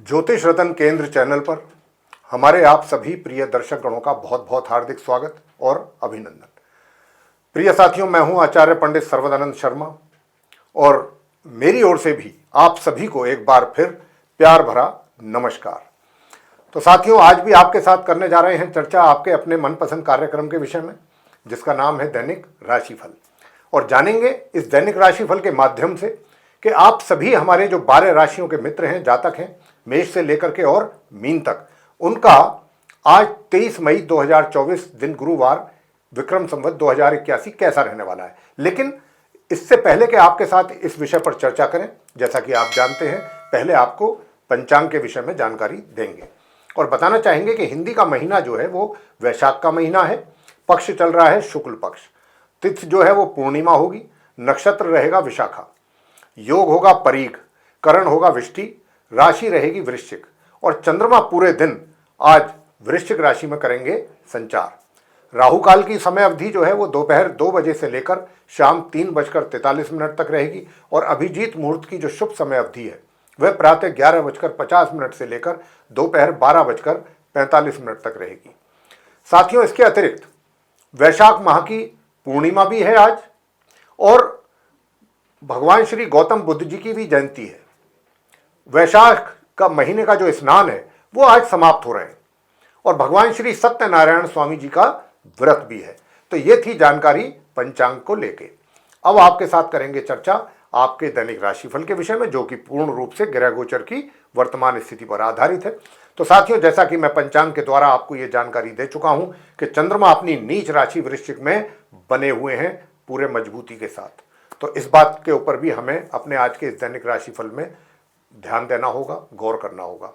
ज्योतिष रतन केंद्र चैनल पर हमारे आप सभी प्रिय दर्शक गणों का बहुत बहुत हार्दिक स्वागत और अभिनंदन। प्रिय साथियों, मैं हूं आचार्य पंडित सर्वदानंद शर्मा और मेरी ओर से भी आप सभी को एक बार फिर प्यार भरा नमस्कार। तो साथियों, आज भी आपके साथ करने जा रहे हैं चर्चा आपके अपने मनपसंद कार्यक्रम के विषय में, जिसका नाम है दैनिक राशिफल। और जानेंगे इस दैनिक राशिफल के माध्यम से कि आप सभी हमारे जो 12 राशियों के मित्र हैं, जातक हैं, मेष से लेकर के और मीन तक, उनका आज 23 मई 2024 दिन गुरुवार विक्रम संवत 2081 कैसा रहने वाला है। लेकिन इससे पहले कि आपके साथ इस विषय पर चर्चा करें, जैसा कि आप जानते हैं, पहले आपको पंचांग के विषय में जानकारी देंगे और बताना चाहेंगे कि हिंदी का महीना जो है वो वैशाख का महीना है। पक्ष चल रहा है शुक्ल पक्ष, तिथि जो है वो पूर्णिमा होगी, नक्षत्र रहेगा विशाखा, योग होगा परीघ, करण होगा विष्टि, राशि रहेगी वृश्चिक और चंद्रमा पूरे दिन आज वृश्चिक राशि में करेंगे संचार। राहु काल की समय अवधि जो है वो दोपहर 2 बजे से लेकर शाम 3:43 तक रहेगी और अभिजीत मुहूर्त की जो शुभ समय अवधि है वह प्रातः 11:50 से लेकर दोपहर 12:45 तक रहेगी। साथियों, इसके अतिरिक्त वैशाख माह की पूर्णिमा भी है आज और भगवान श्री गौतम बुद्ध जी की भी जयंती है। वैशाख का महीने का जो स्नान है वो आज समाप्त हो रहे हैं और भगवान श्री सत्यनारायण स्वामी जी का व्रत भी है। तो ये थी जानकारी पंचांग को लेके। अब आपके साथ करेंगे चर्चा आपके दैनिक राशिफल के विषय में, जो कि पूर्ण रूप से ग्रह गोचर की वर्तमान स्थिति पर आधारित है। तो साथियों, जैसा कि मैं पंचांग के द्वारा आपको ये जानकारी दे चुका हूं कि चंद्रमा अपनी नीच राशि वृश्चिक में बने हुए हैं पूरे मजबूती के साथ। तो इस बात के ऊपर भी हमें अपने आज के इस दैनिक राशिफल में ध्यान देना होगा, गौर करना होगा।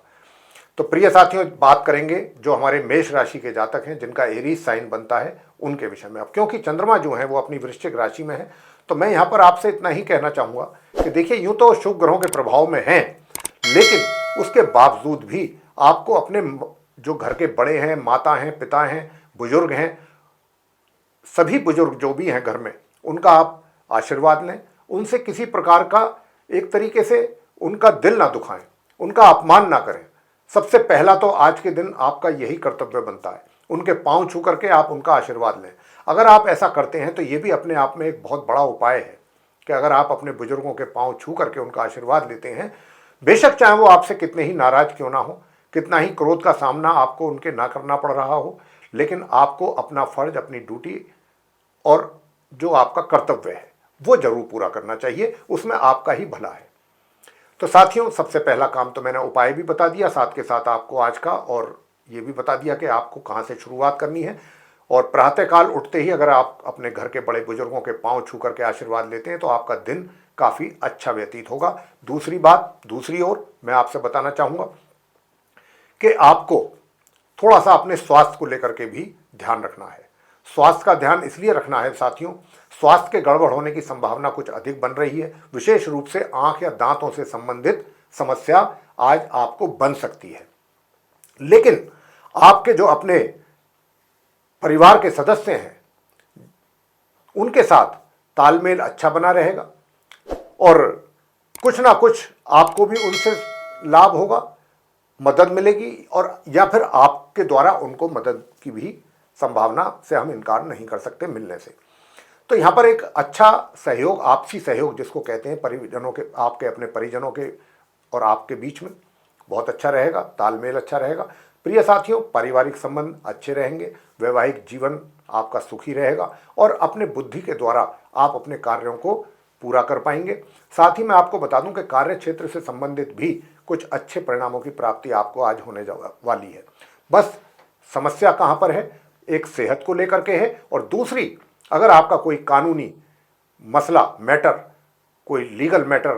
तो प्रिय साथियों, बात करेंगे जो हमारे मेष राशि के जातक हैं, जिनका एरीज साइन बनता है, उनके विषय में। अब क्योंकि चंद्रमा जो है वो अपनी वृश्चिक राशि में है, तो मैं यहाँ पर आपसे इतना ही कहना चाहूँगा कि देखिए, यूँ तो शुभ ग्रहों के प्रभाव में हैं, लेकिन उसके बावजूद भी आपको अपने जो घर के बड़े हैं, माता हैं, पिता हैं, बुजुर्ग हैं, सभी बुजुर्ग जो भी हैं घर में, उनका आप आशीर्वाद लें। उनसे किसी प्रकार का एक तरीके से उनका दिल ना दुखाएं, उनका अपमान ना करें। सबसे पहला तो आज के दिन आपका यही कर्तव्य बनता है, उनके पांव छू करके आप उनका आशीर्वाद लें। अगर आप ऐसा करते हैं तो ये भी अपने आप में एक बहुत बड़ा उपाय है कि अगर आप अपने बुजुर्गों के पांव छू करके उनका आशीर्वाद लेते हैं, बेशक चाहे वो आपसे कितने ही नाराज क्यों ना हो, कितना ही क्रोध का सामना आपको उनके ना करना पड़ रहा हो, लेकिन आपको अपना फर्ज, अपनी ड्यूटी और जो आपका कर्तव्य है वो जरूर पूरा करना चाहिए, उसमें आपका ही भला है। तो साथियों, सबसे पहला काम तो मैंने उपाय भी बता दिया, साथ के साथ आपको आज का और ये भी बता दिया कि आपको कहाँ से शुरुआत करनी है। और प्रातःकाल उठते ही अगर आप अपने घर के बड़े बुजुर्गों के पांव छू करके आशीर्वाद लेते हैं तो आपका दिन काफ़ी अच्छा व्यतीत होगा। दूसरी बात, दूसरी ओर मैं आपसे बताना चाहूँगा कि आपको थोड़ा सा अपने स्वास्थ्य को लेकर के भी ध्यान रखना है। स्वास्थ्य का ध्यान इसलिए रखना है साथियों, स्वास्थ्य के गड़बड़ होने की संभावना कुछ अधिक बन रही है। विशेष रूप से आंख या दांतों से संबंधित समस्या आज आपको बन सकती है। लेकिन आपके जो अपने परिवार के सदस्य हैं, उनके साथ तालमेल अच्छा बना रहेगा और कुछ ना कुछ आपको भी उनसे लाभ होगा, मदद मिलेगी, और या फिर आपके द्वारा उनको मदद की भी संभावना से हम इनकार नहीं कर सकते मिलने से। तो यहाँ पर एक अच्छा सहयोग, आपसी सहयोग जिसको कहते हैं, परिजनों के, आपके अपने परिजनों के और आपके बीच में बहुत अच्छा रहेगा, तालमेल अच्छा रहेगा। प्रिय साथियों, पारिवारिक संबंध अच्छे रहेंगे, वैवाहिक जीवन आपका सुखी रहेगा और अपने बुद्धि के द्वारा आप अपने कार्यों को पूरा कर पाएंगे। साथ ही मैं आपको बता दूं कि कार्य क्षेत्र से संबंधित भी कुछ अच्छे परिणामों की प्राप्ति आपको आज होने वाली है। बस समस्या कहाँ पर है, एक सेहत को लेकर के है और दूसरी, अगर आपका कोई कानूनी मसला, मैटर, कोई लीगल मैटर,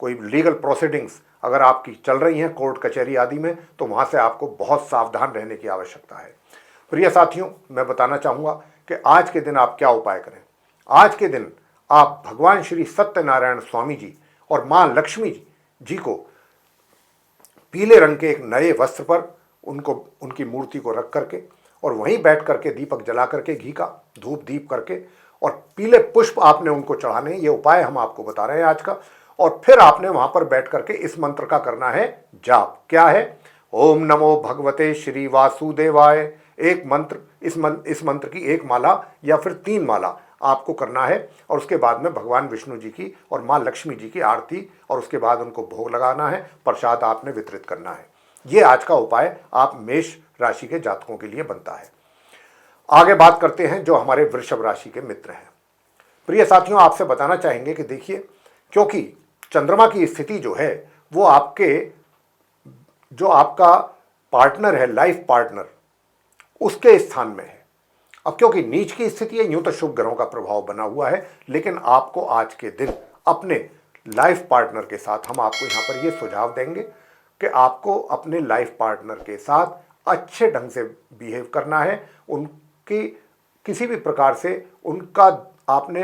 कोई लीगल प्रोसीडिंग्स अगर आपकी चल रही हैं कोर्ट कचहरी आदि में, तो वहाँ से आपको बहुत सावधान रहने की आवश्यकता है। प्रिय साथियों, मैं बताना चाहूँगा कि आज के दिन आप क्या उपाय करें। आज के दिन आप भगवान श्री सत्यनारायण स्वामी जी और माँ लक्ष्मी जी को पीले रंग के एक नए वस्त्र पर उनकी मूर्ति को रख करके और वहीं बैठ करके दीपक जला करके, घी का धूप दीप करके, और पीले पुष्प आपने उनको चढ़ाने हैं। ये उपाय हम आपको बता रहे हैं आज का। और फिर आपने वहां पर बैठ करके इस मंत्र का करना है जाप। क्या है? ओम नमो भगवते श्री वासुदेवाय। एक मंत्र, इस मंत्र की एक माला या फिर 3 माला आपको करना है और उसके बाद में भगवान विष्णु जी की और माँ लक्ष्मी जी की आरती और उसके बाद उनको भोग लगाना है, प्रसाद आपने वितरित करना है। ये आज का उपाय आप मेष राशि के जातकों के लिए बनता है। आगे बात करते हैं जो हमारे वृषभ राशि के मित्र हैं। प्रिय साथियों, आपसे बताना चाहेंगे कि देखिए, क्योंकि चंद्रमा की स्थिति जो है वो जो आपका पार्टनर है, लाइफ पार्टनर, उसके स्थान में है। अब क्योंकि नीच की स्थिति है, यूं तो शुभ ग्रहों का प्रभाव बना हुआ है, लेकिन आपको आज के दिन अपने लाइफ पार्टनर के साथ, हम आपको यहां पर यह सुझाव देंगे कि आपको अपने लाइफ पार्टनर के साथ अच्छे ढंग से बिहेव करना है। उनकी किसी भी प्रकार से उनका आपने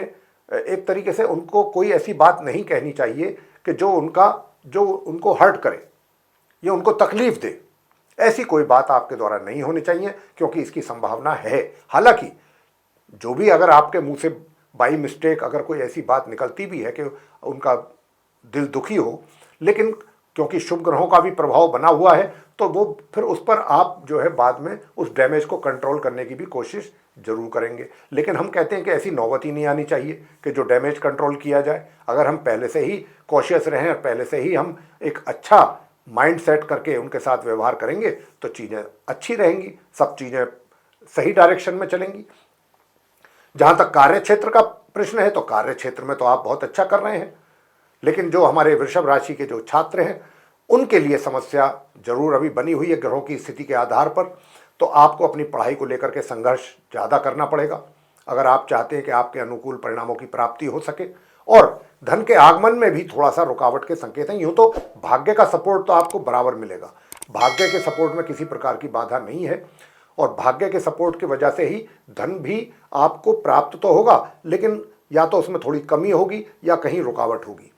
एक तरीके से उनको कोई ऐसी बात नहीं कहनी चाहिए कि जो उनको हर्ट करे या उनको तकलीफ दे। ऐसी कोई बात आपके द्वारा नहीं होनी चाहिए, क्योंकि इसकी संभावना है। हालांकि जो भी अगर आपके मुंह से बाई मिस्टेक अगर कोई ऐसी बात निकलती भी है कि उनका दिल दुखी हो, लेकिन क्योंकि शुभ ग्रहों का भी प्रभाव बना हुआ है, तो वो फिर उस पर आप जो है बाद में उस डैमेज को कंट्रोल करने की भी कोशिश जरूर करेंगे। लेकिन हम कहते हैं कि ऐसी नौबत ही नहीं आनी चाहिए कि जो डैमेज कंट्रोल किया जाए। अगर हम पहले से ही कॉशियस रहें और पहले से ही हम एक अच्छा माइंड सेट करके उनके साथ व्यवहार करेंगे तो चीज़ें अच्छी रहेंगी, सब चीज़ें सही डायरेक्शन में चलेंगी। जहाँ तक कार्य क्षेत्र का प्रश्न है, तो कार्य क्षेत्र में तो आप बहुत अच्छा कर रहे हैं, लेकिन जो हमारे वृषभ राशि के जो छात्र हैं उनके लिए समस्या जरूर अभी बनी हुई है ग्रहों की स्थिति के आधार पर। तो आपको अपनी पढ़ाई को लेकर के संघर्ष ज़्यादा करना पड़ेगा अगर आप चाहते हैं कि आपके अनुकूल परिणामों की प्राप्ति हो सके। और धन के आगमन में भी थोड़ा सा रुकावट के संकेत हैं। यूं तो भाग्य का सपोर्ट तो आपको बराबर मिलेगा, भाग्य के सपोर्ट में किसी प्रकार की बाधा नहीं है, और भाग्य के सपोर्ट की वजह से ही धन भी आपको प्राप्त तो होगा, लेकिन या तो उसमें थोड़ी कमी होगी या कहीं रुकावट होगी।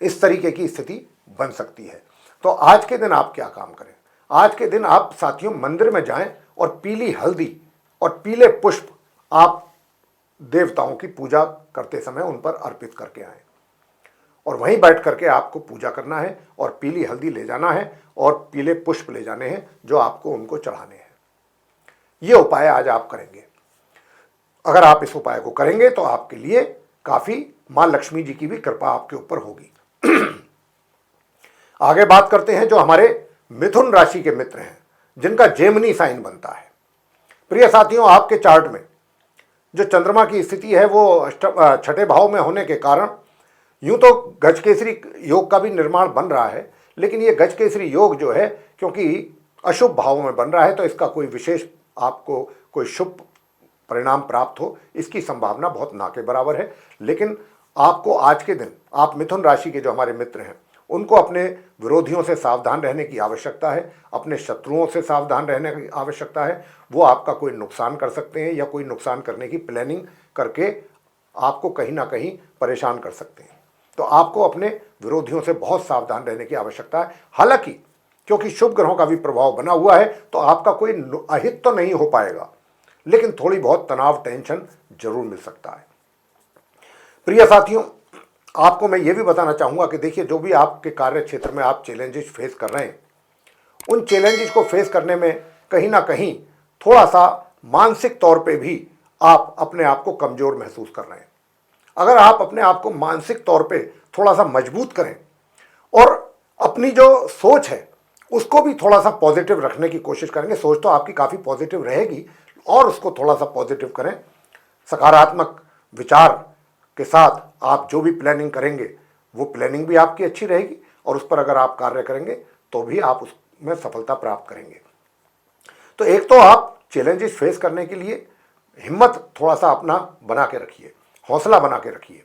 इस तरीके की स्थिति बन सकती है। तो आज के दिन आप क्या काम करें? आज के दिन आप साथियों मंदिर में जाएं और पीली हल्दी और पीले पुष्प आप देवताओं की पूजा करते समय उन पर अर्पित करके आएं, और वहीं बैठ करके आपको पूजा करना है और पीली हल्दी ले जाना है और पीले पुष्प ले जाने हैं जो आपको उनको चढ़ाने हैं। ये उपाय आज आप करेंगे। अगर आप इस उपाय को करेंगे तो आपके लिए काफी मां लक्ष्मी जी की भी कृपा आपके ऊपर होगी। आगे बात करते हैं जो हमारे मिथुन राशि के मित्र हैं जिनका जेमिनी साइन बनता है। प्रिय साथियों, आपके चार्ट में जो चंद्रमा की स्थिति है वो छठे भाव में होने के कारण यूं तो गजकेसरी योग का भी निर्माण बन रहा है, लेकिन ये गजकेसरी योग जो है क्योंकि अशुभ भाव में बन रहा है तो इसका कोई विशेष आपको कोई शुभ परिणाम प्राप्त हो इसकी संभावना बहुत ना के बराबर है। लेकिन आपको आज के दिन, आप मिथुन राशि के जो हमारे मित्र हैं उनको अपने विरोधियों से सावधान रहने की आवश्यकता है, अपने शत्रुओं से सावधान रहने की आवश्यकता है। वो आपका कोई नुकसान कर सकते हैं या कोई नुकसान करने की प्लानिंग करके आपको कहीं ना कहीं परेशान कर सकते हैं। तो आपको अपने विरोधियों से बहुत सावधान रहने की आवश्यकता है। हालांकि क्योंकि शुभ ग्रहों का भी प्रभाव बना हुआ है तो आपका कोई अहित तो नहीं हो पाएगा, लेकिन थोड़ी बहुत तनाव, टेंशन जरूर मिल सकता है। प्रिय साथियों, आपको मैं ये भी बताना चाहूँगा कि देखिए, जो भी आपके कार्य क्षेत्र में आप चैलेंजेस फेस कर रहे हैं, उन चैलेंजेस को फेस करने में कहीं ना कहीं थोड़ा सा मानसिक तौर पे भी आप अपने आप को कमज़ोर महसूस कर रहे हैं। अगर आप अपने आप को मानसिक तौर पे थोड़ा सा मजबूत करें और अपनी जो सोच है उसको भी थोड़ा सा पॉजिटिव रखने की कोशिश करेंगे, सोच तो आपकी काफ़ी पॉजिटिव रहेगी, और उसको थोड़ा सा पॉजिटिव करें, सकारात्मक विचार के साथ आप जो भी प्लानिंग करेंगे वो प्लानिंग भी आपकी अच्छी रहेगी, और उस पर अगर आप कार्य करेंगे तो भी आप उसमें सफलता प्राप्त करेंगे। तो एक तो आप चैलेंजेस फेस करने के लिए हिम्मत थोड़ा सा अपना बना के रखिए, हौसला बना के रखिए,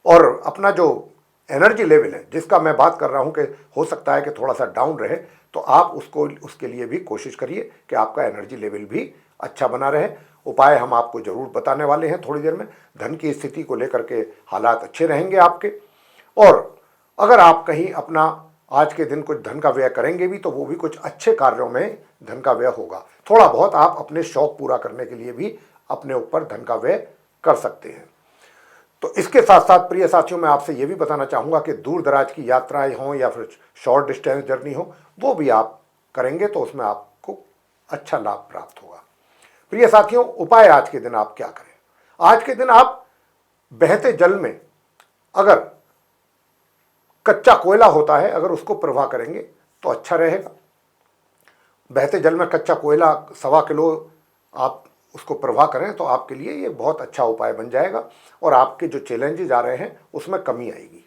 और अपना जो एनर्जी लेवल है जिसका मैं बात कर रहा हूं कि हो सकता है कि थोड़ा सा डाउन रहे, तो आप उसके लिए भी कोशिश करिए कि आपका एनर्जी लेवल भी अच्छा बना रहे। उपाय हम आपको जरूर बताने वाले हैं थोड़ी देर में। धन की स्थिति को लेकर के हालात अच्छे रहेंगे आपके, और अगर आप कहीं अपना आज के दिन कुछ धन का व्यय करेंगे भी तो वो भी कुछ अच्छे कार्यों में धन का व्यय होगा। थोड़ा बहुत आप अपने शौक पूरा करने के लिए भी अपने ऊपर धन का व्यय कर सकते हैं। तो इसके साथ साथ प्रिय साथियों मैं आपसे ये भी बताना चाहूँगा कि दूर दराज की यात्राएं हों या फिर शॉर्ट डिस्टेंस जर्नी हो, वो भी आप करेंगे तो उसमें आपको अच्छा लाभ प्राप्त होगा। प्रिय साथियों, उपाय आज के दिन आप क्या करें? आज के दिन आप बहते जल में अगर कच्चा कोयला होता है, अगर उसको प्रवाह करेंगे तो अच्छा रहेगा। बहते जल में कच्चा कोयला 1.25 किलो आप उसको प्रवाह करें तो आपके लिए ये बहुत अच्छा उपाय बन जाएगा और आपके जो चैलेंजेस आ रहे हैं उसमें कमी आएगी।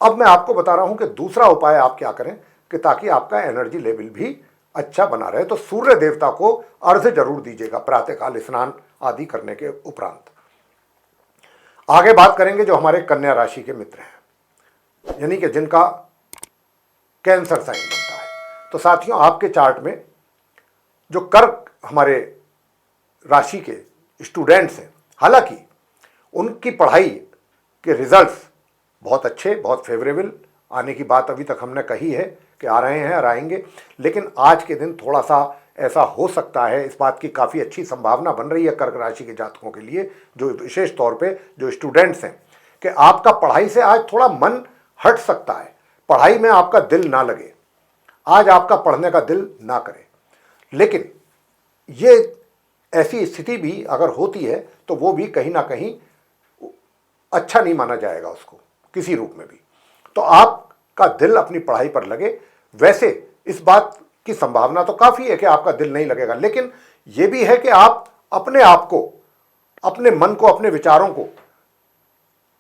अब मैं आपको बता रहा हूं कि दूसरा उपाय आप क्या करें कि ताकि आपका एनर्जी लेवल भी अच्छा बना रहे। तो सूर्य देवता को अर्घ्य जरूर दीजिएगा प्रातःकाल स्नान आदि करने के उपरांत। आगे बात करेंगे जो हमारे कन्या राशि के मित्र हैं, यानी कि जिनका कैंसर साइन बनता है। तो साथियों, आपके चार्ट में जो कर्क हमारे राशि के स्टूडेंट्स हैं, हालांकि उनकी पढ़ाई के रिजल्ट्स बहुत अच्छे, बहुत फेवरेबल आने की बात अभी तक हमने कही है कि आ रहे हैं और आएंगे, लेकिन आज के दिन थोड़ा सा ऐसा हो सकता है, इस बात की काफ़ी अच्छी संभावना बन रही है कर्क राशि के जातकों के लिए, जो विशेष तौर पे जो स्टूडेंट्स हैं, कि आपका पढ़ाई से आज थोड़ा मन हट सकता है, पढ़ाई में आपका दिल ना लगे, आज आपका पढ़ने का दिल ना करे। लेकिन ये ऐसी स्थिति भी अगर होती है तो वो भी कहीं ना कहीं अच्छा नहीं माना जाएगा उसको किसी रूप में भी। तो आपका दिल अपनी पढ़ाई पर लगे। वैसे इस बात की संभावना तो काफ़ी है कि आपका दिल नहीं लगेगा, लेकिन ये भी है कि आप अपने आप को, अपने मन को, अपने विचारों को,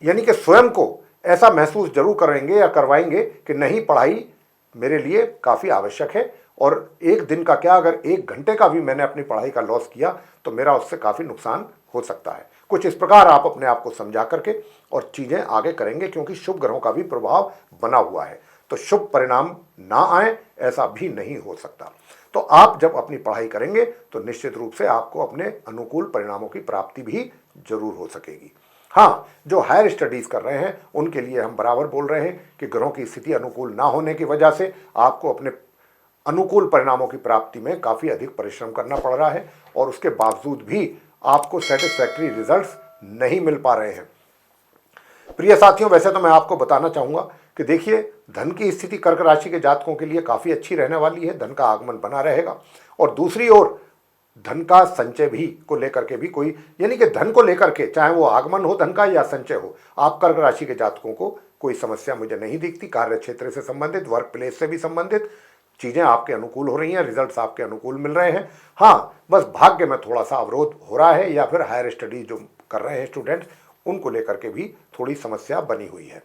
यानी कि स्वयं को ऐसा महसूस जरूर करेंगे या करवाएंगे कि नहीं, पढ़ाई मेरे लिए काफ़ी आवश्यक है और एक दिन का क्या, अगर 1 घंटे का भी मैंने अपनी पढ़ाई का लॉस किया तो मेरा उससे काफ़ी नुकसान हो सकता है। कुछ इस प्रकार आप अपने आप को समझा करके और चीज़ें आगे करेंगे, क्योंकि शुभ ग्रहों का भी प्रभाव बना हुआ है, तो शुभ परिणाम ना आए ऐसा भी नहीं हो सकता। तो आप जब अपनी पढ़ाई करेंगे तो निश्चित रूप से आपको अपने अनुकूल परिणामों की प्राप्ति भी जरूर हो सकेगी। हाँ, जो हायर स्टडीज़ कर रहे हैं उनके लिए हम बराबर बोल रहे हैं कि ग्रहों की स्थिति अनुकूल ना होने की वजह से आपको अपने अनुकूल परिणामों की प्राप्ति में काफ़ी अधिक परिश्रम करना पड़ रहा है और उसके बावजूद भी आपको सेटिस्फैक्ट्री रिजल्ट्स नहीं मिल पा रहे हैं। प्रिय साथियों, वैसे तो मैं आपको बताना चाहूँगा कि देखिए, धन की स्थिति कर्क राशि के जातकों के लिए काफ़ी अच्छी रहने वाली है, धन का आगमन बना रहेगा। और दूसरी ओर धन का संचय भी को लेकर के भी कोई, यानी कि धन को लेकर के, चाहे वो आगमन हो धन का या संचय हो, आप कर्क राशि के जातकों को कोई समस्या मुझे नहीं दिखती। कार्य क्षेत्र से संबंधित, वर्क प्लेस से भी संबंधित चीज़ें आपके अनुकूल हो रही हैं, रिजल्ट्स आपके अनुकूल मिल रहे हैं। हाँ, बस भाग्य में थोड़ा सा अवरोध हो रहा है, या फिर हायर स्टडी जो कर रहे हैं स्टूडेंट्स, उनको लेकर के भी थोड़ी समस्या बनी हुई है।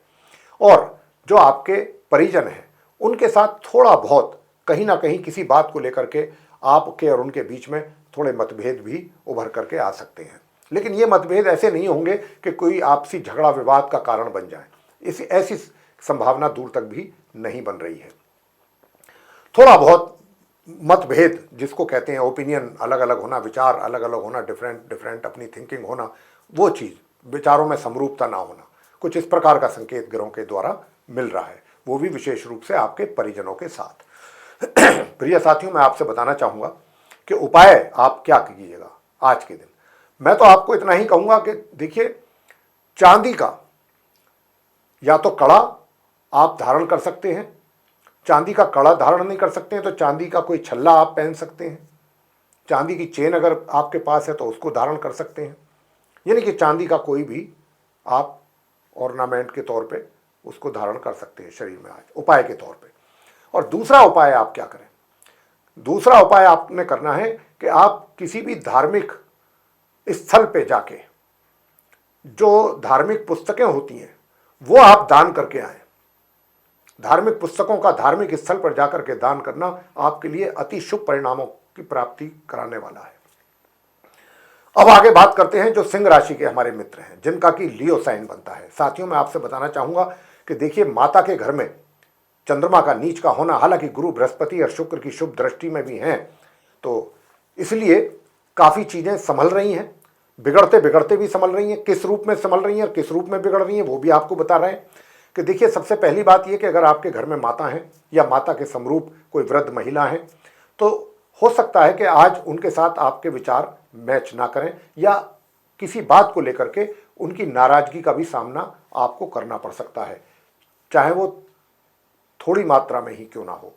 और जो आपके परिजन हैं उनके साथ थोड़ा बहुत कहीं ना कहीं किसी बात को लेकर के आपके और उनके बीच में थोड़े मतभेद भी उभर करके आ सकते हैं, लेकिन ये मतभेद ऐसे नहीं होंगे कि कोई आपसी झगड़ा विवाद का कारण बन जाए, ऐसी संभावना दूर तक भी नहीं बन रही है। थोड़ा बहुत मतभेद जिसको कहते हैं, ओपिनियन अलग अलग होना, विचार अलग अलग होना, डिफरेंट अपनी थिंकिंग होना, वो चीज़, विचारों में समरूपता ना होना, कुछ इस प्रकार का संकेत ग्रहों के द्वारा मिल रहा है, वो भी विशेष रूप से आपके परिजनों के साथ। प्रिय साथियों, मैं आपसे बताना चाहूँगा कि उपाय आप क्या कीजिएगा आज के दिन। मैं तो आपको इतना ही कहूँगा कि देखिए, चांदी का या तो कड़ा आप धारण कर सकते हैं, चांदी का कड़ा धारण नहीं कर सकते हैं तो चांदी का कोई छल्ला आप पहन सकते हैं, चांदी की चेन अगर आपके पास है तो उसको धारण कर सकते हैं, यानी कि चांदी का कोई भी आप ऑर्नामेंट के तौर पे उसको धारण कर सकते हैं शरीर में आज उपाय के तौर पे। और दूसरा उपाय आप क्या करें, दूसरा उपाय आपने करना है कि आप किसी भी धार्मिक स्थल पे जाके जो धार्मिक पुस्तकें होती हैं वो आप दान करके आए। धार्मिक पुस्तकों का धार्मिक स्थल पर जाकर के दान करना आपके लिए अति शुभ परिणामों की प्राप्ति कराने वाला है। अब आगे बात करते हैं जो सिंह राशि के हमारे मित्र हैं, जिनका कि लियो साइन बनता है। साथियों, मैं आपसे बताना चाहूंगा कि देखिए, माता के घर में चंद्रमा का नीच का होना, हालांकि गुरु, बृहस्पति और शुक्र की शुभ दृष्टि में भी हैं, तो इसलिए काफ़ी चीज़ें संभल रही हैं, बिगड़ते बिगड़ते भी संभल रही हैं। किस रूप में संभल रही हैं और किस रूप में बिगड़ रही हैं वो भी आपको बता रहे हैं कि देखिए, सबसे पहली बात यह कि अगर आपके घर में माता हैं या माता के समरूप कोई वृद्ध महिला है तो हो सकता है कि आज उनके साथ आपके विचार मैच ना करें या किसी बात को लेकर के उनकी नाराजगी का भी सामना आपको करना पड़ सकता है, चाहे वो थोड़ी मात्रा में ही क्यों ना हो।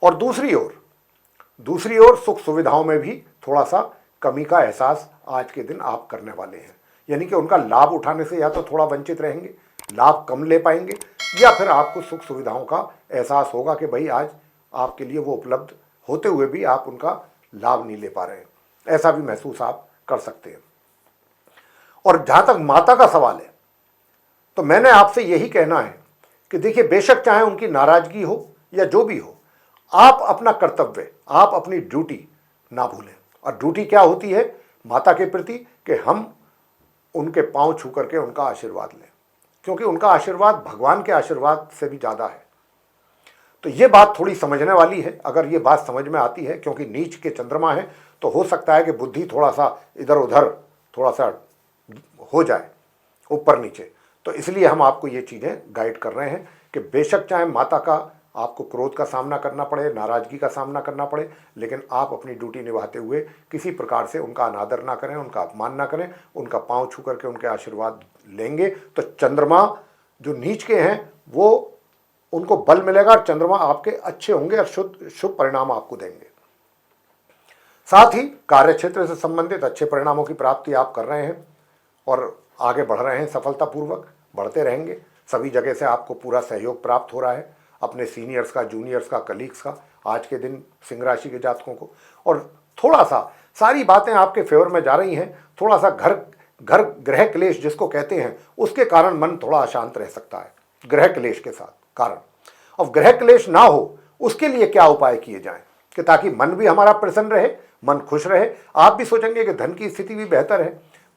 और दूसरी ओर सुख सुविधाओं में भी थोड़ा सा कमी का एहसास आज के दिन आप करने वाले हैं, यानी कि उनका लाभ उठाने से या तो थोड़ा वंचित रहेंगे, लाभ कम ले पाएंगे, या फिर आपको सुख सुविधाओं का एहसास होगा कि भाई आज आपके लिए वो उपलब्ध होते हुए भी आप उनका लाभ नहीं ले पा रहे हैं, ऐसा भी महसूस आप कर सकते हैं। और जहां तक माता का सवाल है, तो मैंने आपसे यही कहना है कि देखिए, बेशक चाहे उनकी नाराजगी हो या जो भी हो, आप अपना कर्तव्य, आप अपनी ड्यूटी ना भूलें। और ड्यूटी क्या होती है माता के प्रति, कि हम उनके पांव छू करके उनका आशीर्वाद लें, क्योंकि उनका आशीर्वाद भगवान के आशीर्वाद से भी ज़्यादा है। तो ये बात थोड़ी समझने वाली है। अगर ये बात समझ में आती है, क्योंकि नीच के चंद्रमा है, तो हो सकता है कि बुद्धि थोड़ा सा इधर उधर थोड़ा सा हो जाए, ऊपर नीचे। तो इसलिए हम आपको ये चीज़ें गाइड कर रहे हैं कि बेशक चाहे माता का आपको क्रोध का सामना करना पड़े, नाराज़गी का सामना करना पड़े, लेकिन आप अपनी ड्यूटी निभाते हुए किसी प्रकार से उनका अनादर ना करें, उनका अपमान ना करें, उनका पांव छू करके उनके आशीर्वाद लेंगे तो चंद्रमा जो नीच के हैं वो उनको बल मिलेगा, और चंद्रमा आपके अच्छे होंगे और शुभ परिणाम आपको देंगे। साथ ही कार्य क्षेत्र से संबंधित अच्छे परिणामों की प्राप्ति आप कर रहे हैं और आगे बढ़ रहे हैं, सफलतापूर्वक बढ़ते रहेंगे। सभी जगह से आपको पूरा सहयोग प्राप्त हो रहा है, अपने सीनियर्स का, जूनियर्स का, कलीग्स का, आज के दिन सिंह राशि के जातकों को। और थोड़ा सा सारी बातें आपके फेवर में जा रही हैं। थोड़ा सा घर ग्रह क्लेश जिसको कहते हैं, उसके कारण मन थोड़ा अशांत रह सकता है, ग्रह क्लेश के साथ कारण। अब ग्रह क्लेश ना हो उसके लिए क्या उपाय किए जाएं कि ताकि मन भी हमारा प्रसन्न रहे, मन खुश रहे। आप भी सोचेंगे कि धन की स्थिति भी बेहतर है,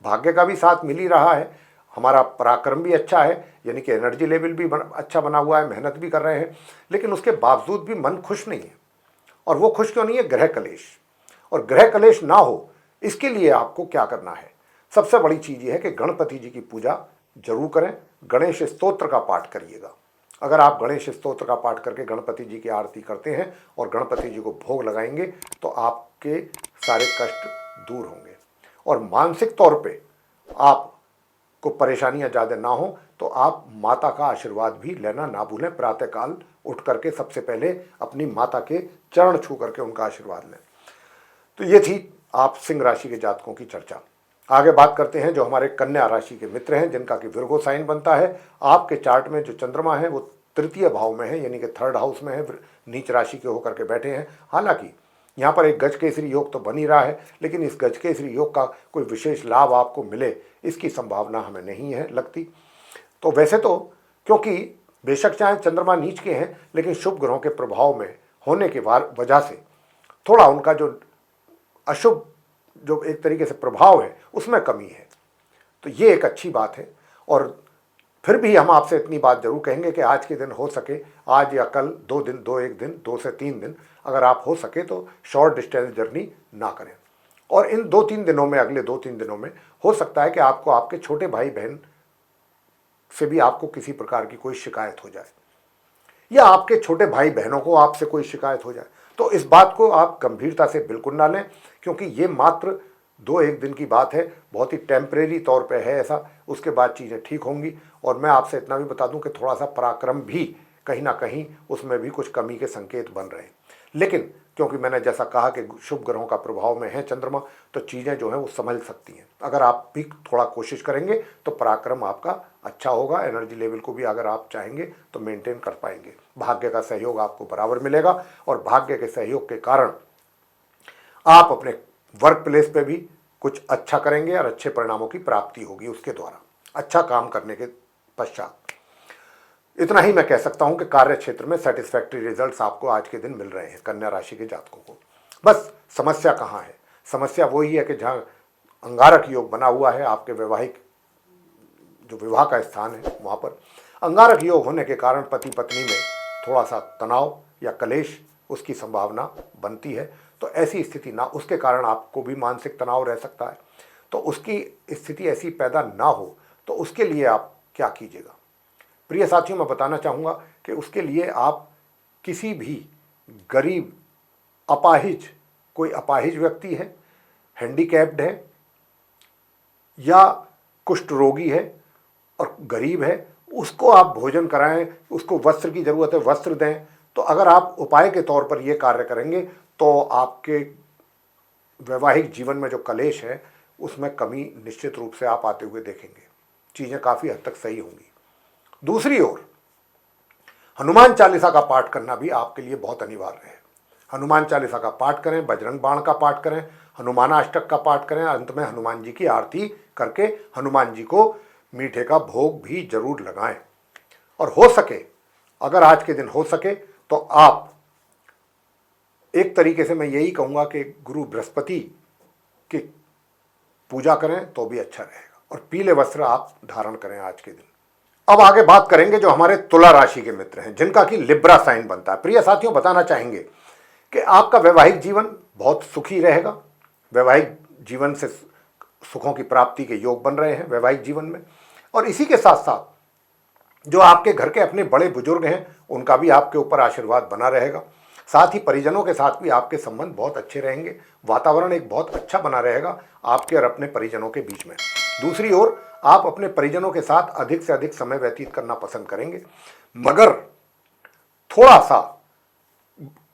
भाग्य का भी साथ मिल ही रहा है, हमारा पराक्रम भी अच्छा है, यानी कि एनर्जी लेवल भी अच्छा बना हुआ है, मेहनत भी कर रहे हैं, लेकिन उसके बावजूद भी मन खुश नहीं है। और वो खुश क्यों नहीं है? ग्रह कलेश। और ग्रह कलेश ना हो इसके लिए आपको क्या करना है? सबसे बड़ी चीज़ ये है कि गणपति जी की पूजा जरूर करें, गणेश स्तोत्र का पाठ करिएगा। अगर आप गणेश स्तोत्र का पाठ करके गणपति जी की आरती करते हैं और गणपति जी को भोग लगाएंगे तो आपके सारे कष्ट दूर होंगे। और मानसिक तौर पे आपको परेशानियां ज़्यादा ना हो तो आप माता का आशीर्वाद भी लेना ना भूलें। प्रातःकाल उठ करके सबसे पहले अपनी माता के चरण छू करके उनका आशीर्वाद लें। तो ये थी आप सिंह राशि के जातकों की चर्चा। आगे बात करते हैं जो हमारे कन्या राशि के मित्र हैं, जिनका कि विर्गो साइन बनता है। आपके चार्ट में जो चंद्रमा है वो तृतीय भाव में है, यानी कि थर्ड हाउस में है, नीच राशि के होकर के बैठे हैं। हालांकि यहाँ पर एक गजकेसरी योग तो बन ही रहा है, लेकिन इस गजकेसरी योग का कोई विशेष लाभ आपको मिले इसकी संभावना हमें नहीं है लगती। तो वैसे तो क्योंकि बेशक चाहे चंद्रमा नीच के हैं, लेकिन शुभ ग्रहों के प्रभाव में होने की वजह से थोड़ा उनका जो अशुभ जो एक तरीके से प्रभाव है उसमें कमी है। तो ये एक अच्छी बात है। और फिर भी हम आपसे इतनी बात जरूर कहेंगे कि आज के दिन हो सके, आज या कल, 2 से 3 दिन अगर आप हो सके तो शॉर्ट डिस्टेंस जर्नी ना करें। और इन 2-3 दिनों में, अगले 2-3 दिनों में हो सकता है कि आपको आपके छोटे भाई बहन से भी आपको किसी प्रकार की कोई शिकायत हो जाए, या आपके छोटे भाई बहनों को आपसे कोई शिकायत हो जाए। तो इस बात को आप गंभीरता से बिल्कुल ना लें, क्योंकि ये मात्र 2-1 दिन की बात है, बहुत ही टेम्परेरी तौर पे है ऐसा। उसके बाद चीज़ें ठीक होंगी। और मैं आपसे इतना भी बता दूं कि थोड़ा सा पराक्रम भी कहीं ना कहीं उसमें भी कुछ कमी के संकेत बन रहे हैं। लेकिन क्योंकि मैंने जैसा कहा कि शुभ ग्रहों का प्रभाव में है चंद्रमा, तो चीज़ें जो हैं वो संभल सकती हैं। अगर आप भी थोड़ा कोशिश करेंगे तो पराक्रम आपका अच्छा होगा। एनर्जी लेवल को भी अगर आप चाहेंगे तो मेंटेन कर पाएंगे। भाग्य का सहयोग आपको बराबर मिलेगा, और भाग्य के सहयोग के कारण आप अपने वर्क प्लेस पे भी कुछ अच्छा करेंगे और अच्छे परिणामों की प्राप्ति होगी उसके द्वारा, अच्छा काम करने के पश्चात। इतना ही मैं कह सकता हूं कि कार्य क्षेत्र में सेटिस्फैक्टरी रिजल्ट्स आपको आज के दिन मिल रहे हैं कन्या राशि के जातकों को। बस समस्या कहाँ है? समस्या वही है कि जहाँ अंगारक योग बना हुआ है, आपके वैवाहिक जो विवाह का स्थान है वहाँ पर अंगारक योग होने के कारण पति पत्नी में थोड़ा सा तनाव या कलेश उसकी संभावना बनती है। तो ऐसी स्थिति ना, उसके कारण आपको भी मानसिक तनाव रह सकता है। तो उसकी स्थिति ऐसी पैदा ना हो तो उसके लिए आप क्या कीजिएगा? प्रिय साथियों, मैं बताना चाहूँगा कि उसके लिए आप किसी भी गरीब, अपाहिज, कोई अपाहिज व्यक्ति है, हैंडीकैप्ड है, या कुष्ठ रोगी है और गरीब है, उसको आप भोजन कराएं, उसको वस्त्र की ज़रूरत है, वस्त्र दें। तो अगर आप उपाय के तौर पर ये कार्य करेंगे तो आपके वैवाहिक जीवन में जो कलेश है उसमें कमी निश्चित रूप से आप आते हुए देखेंगे, चीज़ें काफ़ी हद तक सही होंगी। दूसरी ओर हनुमान चालीसा का पाठ करना भी आपके लिए बहुत अनिवार्य है। हनुमान चालीसा का पाठ करें, बजरंग बाण का पाठ करें, हनुमानाष्टक का पाठ करें, अंत में हनुमान जी की आरती करके हनुमान जी को मीठे का भोग भी जरूर लगाएं। और हो सके, अगर आज के दिन हो सके तो आप एक तरीके से मैं यही कहूँगा कि गुरु बृहस्पति की पूजा करें तो भी अच्छा रहेगा, और पीले वस्त्र आप धारण करें आज के दिन। अब आगे बात करेंगे जो हमारे तुला राशि के मित्र हैं, जिनका कि लिब्रा साइन बनता है। प्रिय साथियों, बताना चाहेंगे कि आपका वैवाहिक जीवन बहुत सुखी रहेगा। वैवाहिक जीवन से सुखों की प्राप्ति के योग बन रहे हैं वैवाहिक जीवन में, और इसी के साथ साथ जो आपके घर के अपने बड़े बुजुर्ग हैं उनका भी आपके ऊपर आशीर्वाद बना रहेगा। साथ ही परिजनों के साथ भी आपके संबंध बहुत अच्छे रहेंगे। वातावरण एक बहुत अच्छा बना रहेगा आपके और अपने परिजनों के बीच में। दूसरी ओर आप अपने परिजनों के साथ अधिक से अधिक समय व्यतीत करना पसंद करेंगे, मगर थोड़ा सा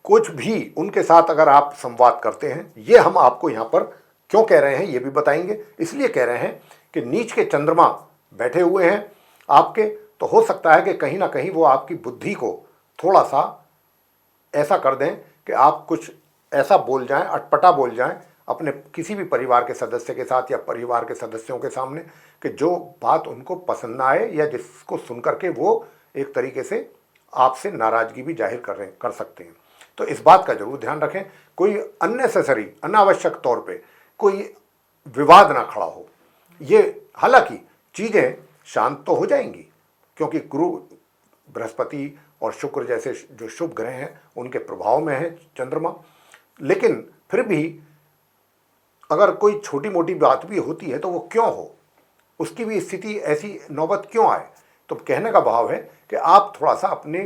कुछ भी उनके साथ अगर आप संवाद करते हैं, ये हम आपको यहाँ पर क्यों कह रहे हैं ये भी बताएंगे। इसलिए कह रहे हैं कि नीच के चंद्रमा बैठे हुए हैं आपके, तो हो सकता है कि कहीं ना कहीं वो आपकी बुद्धि को थोड़ा सा ऐसा कर दें कि आप कुछ ऐसा बोल जाएं, अटपटा बोल जाएं अपने किसी भी परिवार के सदस्य के साथ या परिवार के सदस्यों के सामने, कि जो बात उनको पसंद ना आए या जिसको सुन करके वो एक तरीके से आपसे नाराज़गी भी जाहिर कर सकते हैं। तो इस बात का जरूर ध्यान रखें, कोई अननेसेसरी अनावश्यक तौर पे कोई विवाद ना खड़ा हो। ये हालांकि चीज़ें शांत तो हो जाएंगी, क्योंकि गुरु बृहस्पति और शुक्र जैसे जो शुभ ग्रह हैं उनके प्रभाव में है चंद्रमा, लेकिन फिर भी अगर कोई छोटी मोटी बात भी होती है तो वो क्यों हो, उसकी भी स्थिति ऐसी नौबत क्यों आए। तो कहने का भाव है कि आप थोड़ा सा अपने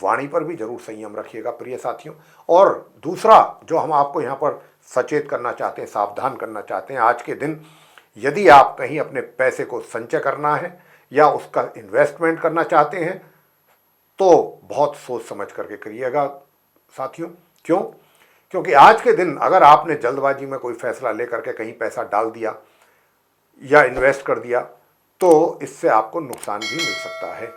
वाणी पर भी जरूर संयम रखिएगा प्रिय साथियों। और दूसरा जो हम आपको यहाँ पर सचेत करना चाहते हैं, सावधान करना चाहते हैं, आज के दिन यदि आप कहीं अपने पैसे को संचय करना है या उसका इन्वेस्टमेंट करना चाहते हैं तो बहुत सोच समझ करके करिएगा साथियों। क्यों? क्योंकि आज के दिन अगर आपने जल्दबाजी में कोई फैसला लेकर के कहीं पैसा डाल दिया या इन्वेस्ट कर दिया तो इससे आपको नुकसान भी मिल सकता है।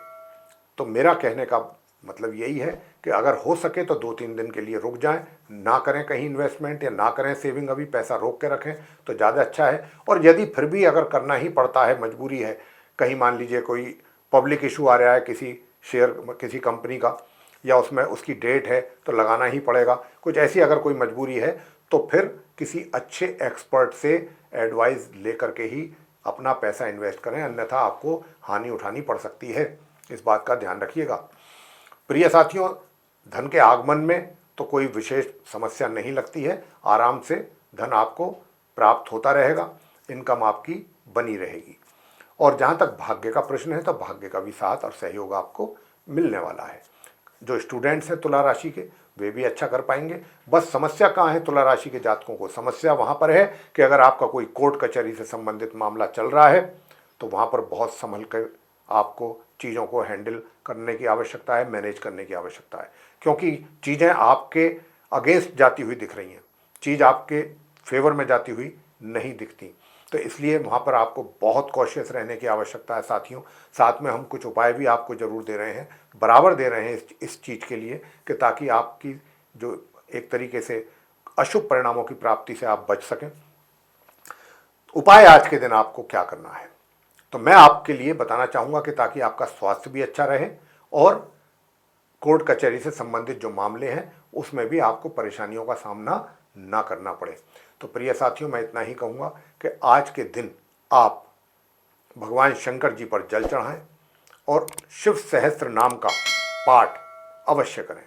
तो मेरा कहने का मतलब यही है कि अगर हो सके तो 2-3 दिन के लिए रुक जाएं, ना करें कहीं इन्वेस्टमेंट या ना करें सेविंग, अभी पैसा रोक के रखें तो ज़्यादा अच्छा है। और यदि फिर भी अगर करना ही पड़ता है, मजबूरी है, कहीं मान लीजिए कोई पब्लिक इशू आ रहा है किसी शेयर किसी कंपनी का, या उसमें उसकी डेट है तो लगाना ही पड़ेगा, कुछ ऐसी अगर कोई मजबूरी है तो फिर किसी अच्छे एक्सपर्ट से एडवाइस लेकर के ही अपना पैसा इन्वेस्ट करें, अन्यथा आपको हानि उठानी पड़ सकती है। इस बात का ध्यान रखिएगा। प्रिय साथियों, धन के आगमन में तो कोई विशेष समस्या नहीं लगती है, आराम से धन आपको प्राप्त होता रहेगा, इनकम आपकी बनी रहेगी। और जहाँ तक भाग्य का प्रश्न है तो भाग्य का भी साथ और सहयोग आपको मिलने वाला है। जो स्टूडेंट्स हैं तुला राशि के वे भी अच्छा कर पाएंगे। बस समस्या कहाँ है तुला राशि के जातकों को? समस्या वहाँ पर है कि अगर आपका कोई कोर्ट कचहरी से संबंधित मामला चल रहा है तो वहाँ पर बहुत संभल कर आपको चीज़ों को हैंडल करने की आवश्यकता है, मैनेज करने की आवश्यकता है, क्योंकि चीज़ें आपके अगेंस्ट जाती हुई दिख रही हैं, चीज़ आपके फेवर में जाती हुई नहीं दिखती। तो इसलिए वहाँ पर आपको बहुत कॉशियस रहने की आवश्यकता है साथियों। साथ में हम कुछ उपाय भी आपको ज़रूर दे रहे हैं, बराबर दे रहे हैं इस चीज़ के लिए कि ताकि आपकी जो एक तरीके से अशुभ परिणामों की प्राप्ति से आप बच सकें। उपाय आज के दिन आपको क्या करना है तो मैं आपके लिए बताना चाहूँगा कि ताकि आपका स्वास्थ्य भी अच्छा रहे और कोर्ट कचहरी से संबंधित जो मामले हैं उसमें भी आपको परेशानियों का सामना ना करना पड़े। तो प्रिय साथियों, मैं इतना ही कहूँगा कि आज के दिन आप भगवान शंकर जी पर जल चढ़ाएं और शिव सहस्त्र नाम का पाठ अवश्य करें।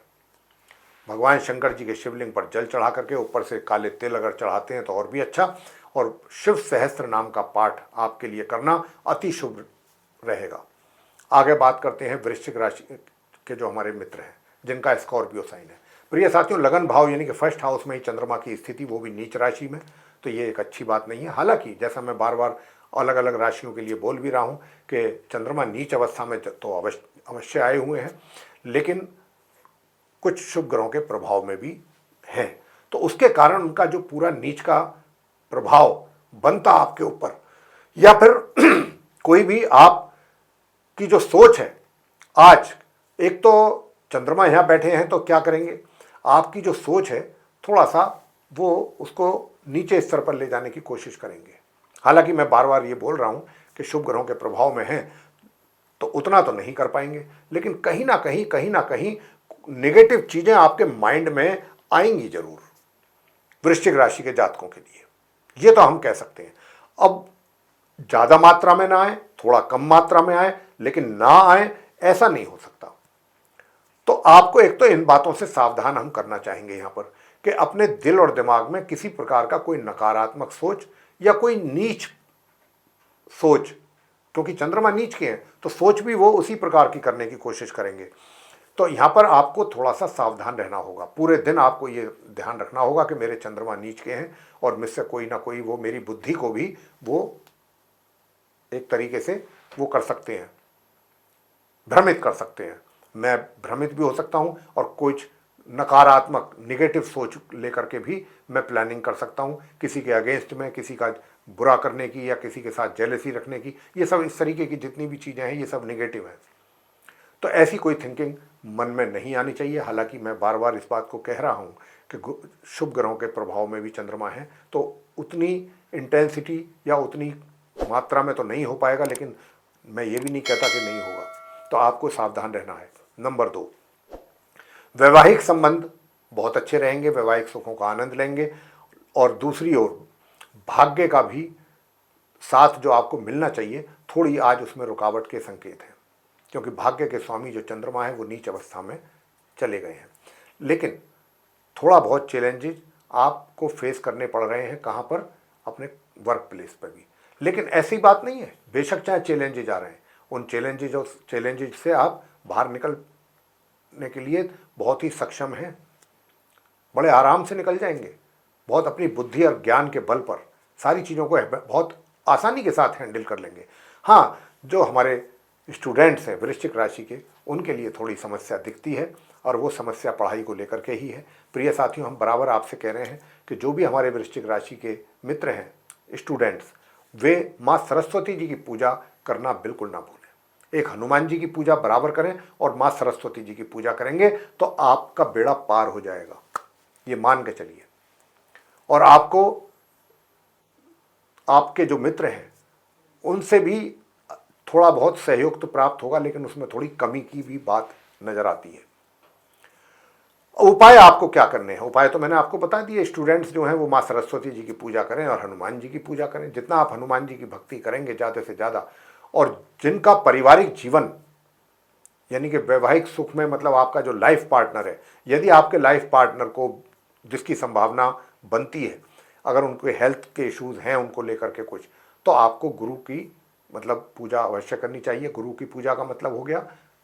भगवान शंकर जी के शिवलिंग पर जल चढ़ा करके ऊपर से काले तिल अगर चढ़ाते हैं तो और भी अच्छा, और शिव सहस्त्र नाम का पाठ आपके लिए करना अति शुभ रहेगा। आगे बात करते हैं वृश्चिक राशि के जो हमारे मित्र हैं जिनका स्कॉर्पियो साइन है। प्रिय साथियों, लगन भाव यानी कि फर्स्ट हाउस में ही चंद्रमा की स्थिति, वो भी नीच राशि में, तो ये एक अच्छी बात नहीं है। हालांकि जैसा मैं बार बार अलग अलग राशियों के लिए बोल भी रहा हूँ कि चंद्रमा नीच अवस्था में तो अवश्य आए हुए हैं, लेकिन कुछ शुभ ग्रहों के प्रभाव में भी हैं, तो उसके कारण उनका जो पूरा नीच का प्रभाव बनता आपके ऊपर, या फिर कोई भी आपकी जो सोच है, आज एक तो चंद्रमा यहाँ बैठे हैं तो क्या करेंगे, आपकी जो सोच है थोड़ा सा वो उसको नीचे स्तर पर ले जाने की कोशिश करेंगे। हालांकि मैं बार बार ये बोल रहा हूँ कि शुभ ग्रहों के प्रभाव में हैं तो उतना तो नहीं कर पाएंगे, लेकिन कहीं ना कहीं नेगेटिव चीज़ें आपके माइंड में आएंगी जरूर, वृश्चिक राशि के जातकों के लिए, ये तो हम कह सकते हैं। अब ज़्यादा मात्रा में ना आए, थोड़ा कम मात्रा में आए, लेकिन ना आए ऐसा नहीं हो सकता। तो आपको एक तो इन बातों से सावधान हम करना चाहेंगे यहाँ पर कि अपने दिल और दिमाग में किसी प्रकार का कोई नकारात्मक सोच या कोई नीच सोच, क्योंकि चंद्रमा नीच के हैं तो सोच भी वो उसी प्रकार की करने की कोशिश करेंगे। तो यहाँ पर आपको थोड़ा सा सावधान रहना होगा। पूरे दिन आपको ये ध्यान रखना होगा कि मेरे चंद्रमा नीच के हैं और मुझसे कोई ना कोई वो मेरी बुद्धि को भी वो एक तरीके से वो कर सकते हैं, भ्रमित कर सकते हैं। मैं भ्रमित भी हो सकता हूँ और कुछ नकारात्मक नेगेटिव सोच लेकर के भी मैं प्लानिंग कर सकता हूँ, किसी के अगेंस्ट में, किसी का बुरा करने की या किसी के साथ जेलसी रखने की। ये सब इस तरीके की जितनी भी चीज़ें हैं ये सब नेगेटिव हैं। तो ऐसी कोई थिंकिंग मन में नहीं आनी चाहिए। हालांकि मैं बार बार इस बात को कह रहा हूँ कि शुभ ग्रहों के प्रभाव में भी चंद्रमा है तो उतनी इंटेंसिटी या उतनी मात्रा में तो नहीं हो पाएगा, लेकिन मैं ये भी नहीं कहता कि नहीं होगा। तो आपको सावधान रहना है। नंबर 2, वैवाहिक संबंध बहुत अच्छे रहेंगे, वैवाहिक सुखों का आनंद लेंगे। और दूसरी ओर भाग्य का भी साथ जो आपको मिलना चाहिए, थोड़ी आज उसमें रुकावट के संकेत हैं, क्योंकि भाग्य के स्वामी जो चंद्रमा है वो नीच अवस्था में चले गए हैं। लेकिन थोड़ा बहुत चैलेंजेस आपको फेस करने पड़ रहे हैं, कहाँ पर, अपने वर्क प्लेस पर भी। लेकिन ऐसी बात नहीं है, बेशक चाहे चैलेंजेस आ रहे हैं, उन चैलेंजेस से आप बाहर निकलने के लिए बहुत ही सक्षम हैं, बड़े आराम से निकल जाएंगे। बहुत अपनी बुद्धि और ज्ञान के बल पर सारी चीज़ों को बहुत आसानी के साथ हैंडल कर लेंगे। हाँ, जो हमारे स्टूडेंट्स हैं वृश्चिक राशि के, उनके लिए थोड़ी समस्या दिखती है और वो समस्या पढ़ाई को लेकर के ही है। प्रिय साथियों, हम बराबर आपसे कह रहे हैं कि जो भी हमारे वृश्चिक राशि के मित्र हैं, स्टूडेंट्स, वे माँ सरस्वती जी की पूजा करना बिल्कुल ना भूलें। एक हनुमान जी की पूजा बराबर करें और माँ सरस्वती जी की पूजा करेंगे तो आपका बेड़ा पार हो जाएगा, ये मान के चलिए। और आपको आपके जो मित्र हैं उनसे भी थोड़ा बहुत सहयोग तो प्राप्त होगा, लेकिन उसमें थोड़ी कमी की भी बात नजर आती है। उपाय आपको क्या करने हैं? उपाय तो मैंने आपको बता दिए। स्टूडेंट्स जो हैं वो माँ सरस्वती जी की पूजा करें और हनुमान जी की पूजा करें। जितना आप हनुमान जी की भक्ति करेंगे ज़्यादा से ज़्यादा, और जिनका पारिवारिक जीवन यानी कि वैवाहिक सुख में, मतलब आपका जो लाइफ पार्टनर है, यदि आपके लाइफ पार्टनर को जिसकी संभावना बनती है, अगर उनके हेल्थ के इश्यूज हैं उनको लेकर के कुछ, तो आपको गुरु की मतलब पूजा अवश्य करनी चाहिए। गुरु की पूजा का मतलब हो गया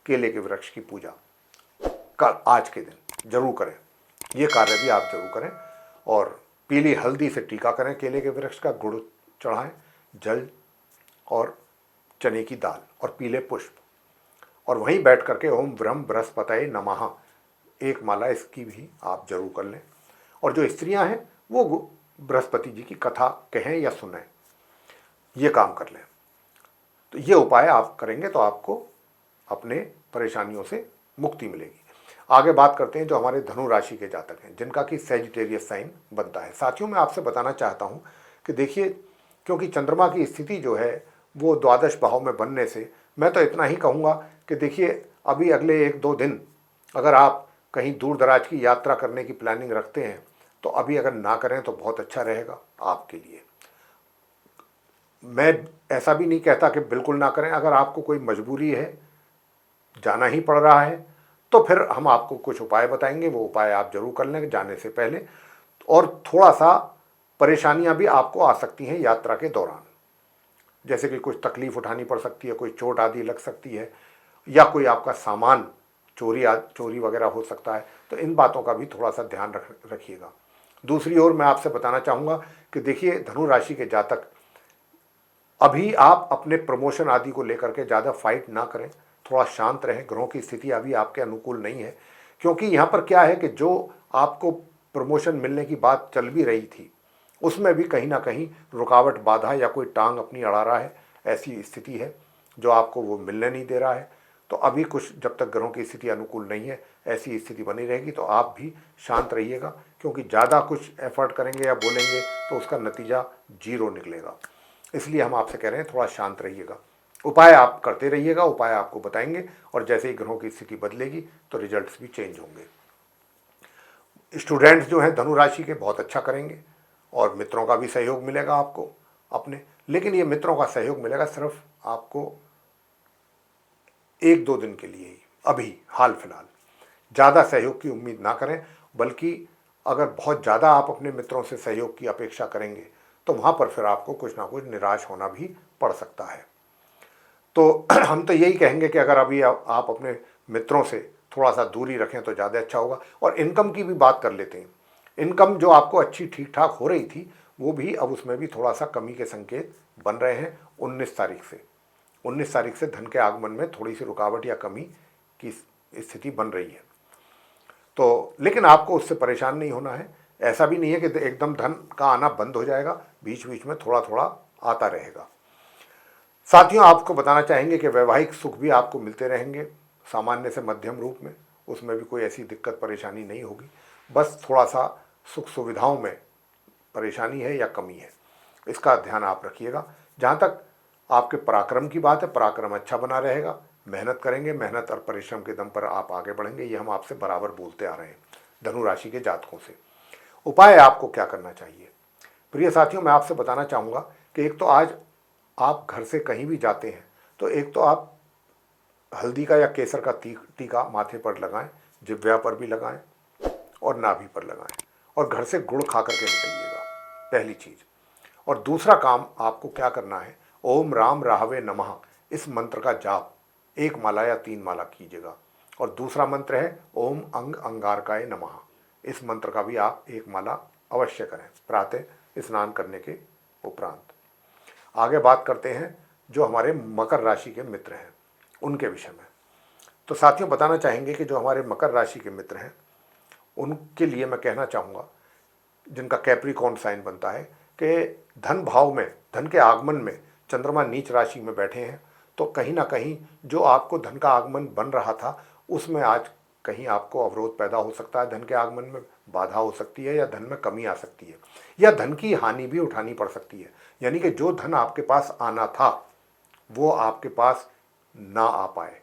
केले के वृक्ष की पूजा कल आज के दिन जरूर करें, ये कार्य भी आप जरूर करें। और पीली हल्दी से टीका करें केले के वृक्ष का, गुड़ चढ़ाएं, जल और चने की दाल और पीले पुष्प, और वहीं बैठ करके ओम ब्रह्म बृहस्पतये नमः एक माला इसकी भी आप जरूर कर लें। और जो स्त्रियां हैं वो बृहस्पति जी की कथा कहें या सुनें, ये काम कर लें। तो ये उपाय आप करेंगे तो आपको अपने परेशानियों से मुक्ति मिलेगी। आगे बात करते हैं जो हमारे धनु राशि के जातक हैं, जिनका कि सैजिटेरियस साइन बनता है। साथियों, मैं आपसे बताना चाहता हूँ कि देखिए, क्योंकि चंद्रमा की स्थिति जो है वो द्वादश भाव में बनने से, मैं तो इतना ही कहूँगा कि देखिए, अभी अगले 1-2 दिन अगर आप कहीं दूर दराज की यात्रा करने की प्लानिंग रखते हैं तो अभी अगर ना करें तो बहुत अच्छा रहेगा आपके लिए। मैं ऐसा भी नहीं कहता कि बिल्कुल ना करें। अगर आपको कोई मजबूरी है, जाना ही पड़ रहा है, तो फिर हम आपको कुछ उपाय बताएंगे, वो उपाय आप जरूर कर लें जाने से पहले। और थोड़ा सा परेशानियां भी आपको आ सकती हैं यात्रा के दौरान, जैसे कि कुछ तकलीफ उठानी पड़ सकती है, कोई चोट आदि लग सकती है, या कोई आपका सामान चोरी वगैरह हो सकता है। तो इन बातों का भी थोड़ा सा ध्यान रखिएगा। दूसरी ओर मैं आपसे बताना चाहूँगा कि देखिए धनु राशि के जातक, अभी आप अपने प्रमोशन आदि को लेकर के ज़्यादा फाइट ना करें, थोड़ा शांत रहें। ग्रहों की स्थिति अभी आपके अनुकूल नहीं है, क्योंकि यहाँ पर क्या है कि जो आपको प्रमोशन मिलने की बात चल भी रही थी, उसमें भी कहीं ना कहीं रुकावट, बाधा या कोई टांग अपनी अड़ा रहा है, ऐसी स्थिति है जो आपको वो मिलने नहीं दे रहा है। तो अभी कुछ जब तक ग्रहों की स्थिति अनुकूल नहीं है, ऐसी स्थिति बनी रहेगी, तो आप भी शांत रहिएगा, क्योंकि ज़्यादा कुछ एफर्ट करेंगे या बोलेंगे तो उसका नतीजा जीरो निकलेगा। इसलिए हम आपसे कह रहे हैं थोड़ा शांत रहिएगा। उपाय आप करते रहिएगा, उपाय आपको बताएंगे, और जैसे ही ग्रहों की स्थिति बदलेगी तो रिजल्ट्स भी चेंज होंगे। स्टूडेंट्स जो हैं धनु राशि के बहुत अच्छा करेंगे, और मित्रों का भी सहयोग मिलेगा आपको अपने, लेकिन ये मित्रों का सहयोग मिलेगा सिर्फ आपको 1-2 दिन के लिए ही, अभी हाल फिलहाल। ज़्यादा सहयोग की उम्मीद ना करें, बल्कि अगर बहुत ज़्यादा आप अपने मित्रों से सहयोग की अपेक्षा करेंगे तो वहाँ पर फिर आपको कुछ ना कुछ निराश होना भी पड़ सकता है। तो हम तो यही कहेंगे कि अगर अभी आप अपने मित्रों से थोड़ा सा दूरी रखें तो ज़्यादा अच्छा होगा। और इनकम की भी बात कर लेते हैं। इनकम जो आपको अच्छी ठीक ठाक हो रही थी, वो भी अब उसमें भी थोड़ा सा कमी के संकेत बन रहे हैं 19 तारीख से। 19 तारीख से धन के आगमन में थोड़ी सी रुकावट या कमी की स्थिति बन रही है। तो लेकिन आपको उससे परेशान नहीं होना है। ऐसा भी नहीं है कि एकदम धन का आना बंद हो जाएगा, बीच बीच में थोड़ा थोड़ा आता रहेगा। साथियों, आपको बताना चाहेंगे कि वैवाहिक सुख भी आपको मिलते रहेंगे, सामान्य से मध्यम रूप में। उसमें भी कोई ऐसी दिक्कत परेशानी नहीं होगी, बस थोड़ा सा सुख सुविधाओं में परेशानी है या कमी है, इसका ध्यान आप रखिएगा। जहाँ तक आपके पराक्रम की बात है, पराक्रम अच्छा बना रहेगा। मेहनत करेंगे, मेहनत और परिश्रम के दम पर आप आगे बढ़ेंगे, ये हम आपसे बराबर बोलते आ रहे हैं धनु राशि के जातकों से। उपाय आपको क्या करना चाहिए? प्रिय साथियों, मैं आपसे बताना चाहूँगा कि एक तो आज आप घर से कहीं भी जाते हैं तो एक तो आप हल्दी का या केसर का टीका माथे पर लगाएं, जिह्वा पर भी लगाएं और नाभि पर लगाएं, और घर से गुड़ खा करके निकलिएगा, पहली चीज़। और दूसरा काम आपको क्या करना है, ओम राम राहवे नमः इस मंत्र का जाप 1 माला या 3 माला कीजिएगा। और दूसरा मंत्र है ओम अंग अंगारकाय नमः, इस मंत्र का भी आप 1 माला अवश्य करें प्रातः स्नान करने के उपरांत। आगे बात करते हैं जो हमारे मकर राशि के मित्र हैं उनके विषय में। तो साथियों, बताना चाहेंगे कि जो हमारे मकर राशि के मित्र हैं उनके लिए मैं कहना चाहूँगा, जिनका कैप्रिकॉर्न साइन बनता है, कि धन भाव में, धन के आगमन में चंद्रमा नीच राशि में बैठे हैं, तो कहीं ना कहीं जो आपको धन का आगमन बन रहा था उसमें आज कहीं आपको अवरोध पैदा हो सकता है, धन के आगमन में बाधा हो सकती है, या धन में कमी आ सकती है, या धन की हानि भी उठानी पड़ सकती है। यानी कि जो धन आपके पास आना था वो आपके पास ना आ पाए,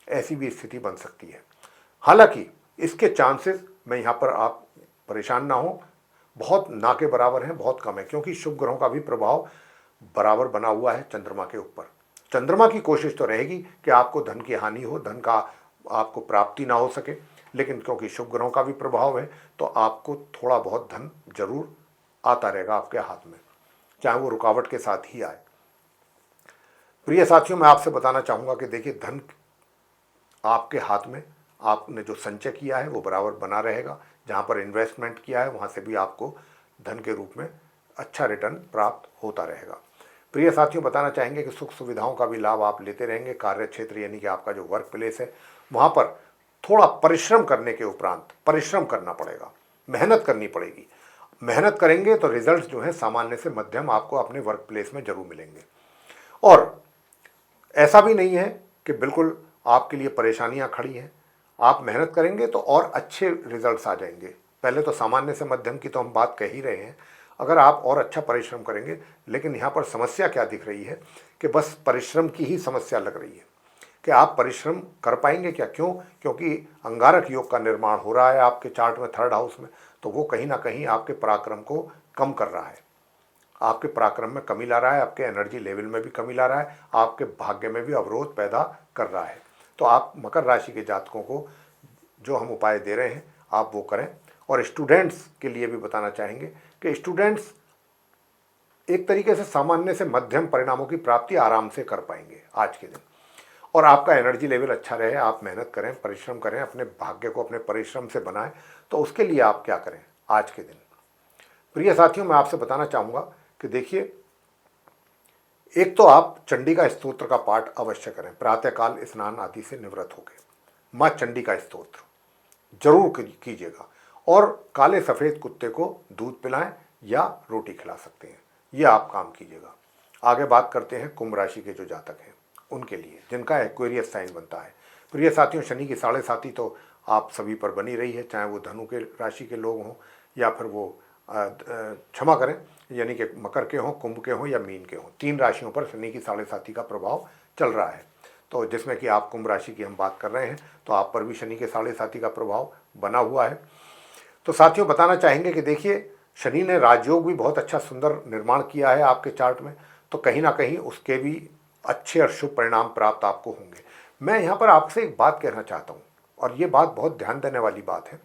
ऐसी भी स्थिति बन सकती है। हालांकि इसके चांसेस, मैं यहाँ पर, आप परेशान ना हो, बहुत ना के बराबर हैं, बहुत कम है, क्योंकि शुभ ग्रहों का भी प्रभाव बराबर बना हुआ है चंद्रमा के ऊपर। चंद्रमा की कोशिश तो रहेगी कि आपको धन की हानि हो, धन का आपको प्राप्ति ना हो सके, लेकिन क्योंकि शुभ ग्रहों का भी प्रभाव है तो आपको थोड़ा बहुत धन जरूर आता रहेगा आपके हाथ में, चाहे वो रुकावट के साथ ही आए। प्रिय साथियों, मैं आपसे बताना चाहूँगा कि देखिए, धन आपके हाथ में, आपने जो संचय किया है वो बराबर बना रहेगा। जहाँ पर इन्वेस्टमेंट किया है वहाँ से भी आपको धन के रूप में अच्छा रिटर्न प्राप्त होता रहेगा। प्रिय साथियों, बताना चाहेंगे कि सुख सुविधाओं का भी लाभ आप लेते रहेंगे। कार्य क्षेत्र यानी कि आपका जो वर्क प्लेस है, वहाँ पर थोड़ा परिश्रम करने के उपरांत, परिश्रम करना पड़ेगा, मेहनत करनी पड़ेगी। मेहनत करेंगे तो रिजल्ट जो है सामान्य से मध्यम आपको अपने वर्क प्लेस में जरूर मिलेंगे। और ऐसा भी नहीं है कि बिल्कुल आपके लिए परेशानियां खड़ी हैं। आप मेहनत करेंगे तो और अच्छे रिजल्ट्स आ जाएंगे। पहले तो सामान्य से मध्यम की तो हम बात कह ही रहे हैं, अगर आप और अच्छा परिश्रम करेंगे। लेकिन यहाँ पर समस्या क्या दिख रही है कि बस परिश्रम की ही समस्या लग रही है कि आप परिश्रम कर पाएंगे क्या। क्यों? क्योंकि अंगारक योग का निर्माण हो रहा है आपके चार्ट में, 3rd हाउस में, तो वो कहीं ना कहीं आपके पराक्रम को कम कर रहा है, आपके पराक्रम में कमी ला रहा है, आपके एनर्जी लेवल में भी कमी ला रहा है, आपके भाग्य में भी अवरोध पैदा कर रहा है। तो आप मकर राशि के जातकों को जो हम उपाय दे रहे हैं आप वो करें। और स्टूडेंट्स के लिए भी बताना चाहेंगे कि स्टूडेंट्स एक तरीके से सामान्य से मध्यम परिणामों की प्राप्ति आराम से कर पाएंगे आज के दिन, और आपका एनर्जी लेवल अच्छा रहे। आप मेहनत करें, परिश्रम करें, अपने भाग्य को अपने परिश्रम से बनाएं। तो उसके लिए आप क्या करें आज के दिन? प्रिय साथियों, मैं आपसे बताना चाहूँगा कि देखिए, एक तो आप चंडी का स्तोत्र का पाठ अवश्य करें प्रातःकाल स्नान आदि से निवृत्त होकर। माँ चंडी का स्तोत्र जरूर कीजिएगा। और काले सफ़ेद कुत्ते को दूध पिलाएं या रोटी खिला सकते हैं, ये आप काम कीजिएगा। आगे बात करते हैं कुंभ राशि के जो जातक हैं उनके लिए, जिनका एक्वेरियस साइन बनता है। प्रिय साथियों, शनि की 7.5 तो आप सभी पर बनी रही है, चाहे वो धनु के राशि के लोग हों या फिर वो क्षमा करें, यानी कि मकर के हों, कुंभ के हों या मीन के हों, 3 राशियों पर शनि की 7.5 का प्रभाव चल रहा है। तो जिसमें कि आप कुंभ राशि की हम बात कर रहे हैं, तो आप पर भी शनि के 7.5 का प्रभाव बना हुआ है। तो साथियों, बताना चाहेंगे कि देखिए, शनि ने राजयोग भी बहुत अच्छा सुंदर निर्माण किया है आपके चार्ट में, तो कहीं ना कहीं उसके भी अच्छे और शुभ परिणाम प्राप्त आपको होंगे। मैं यहाँ पर आपसे एक बात कहना चाहता हूँ, और ये बात बहुत ध्यान देने वाली बात है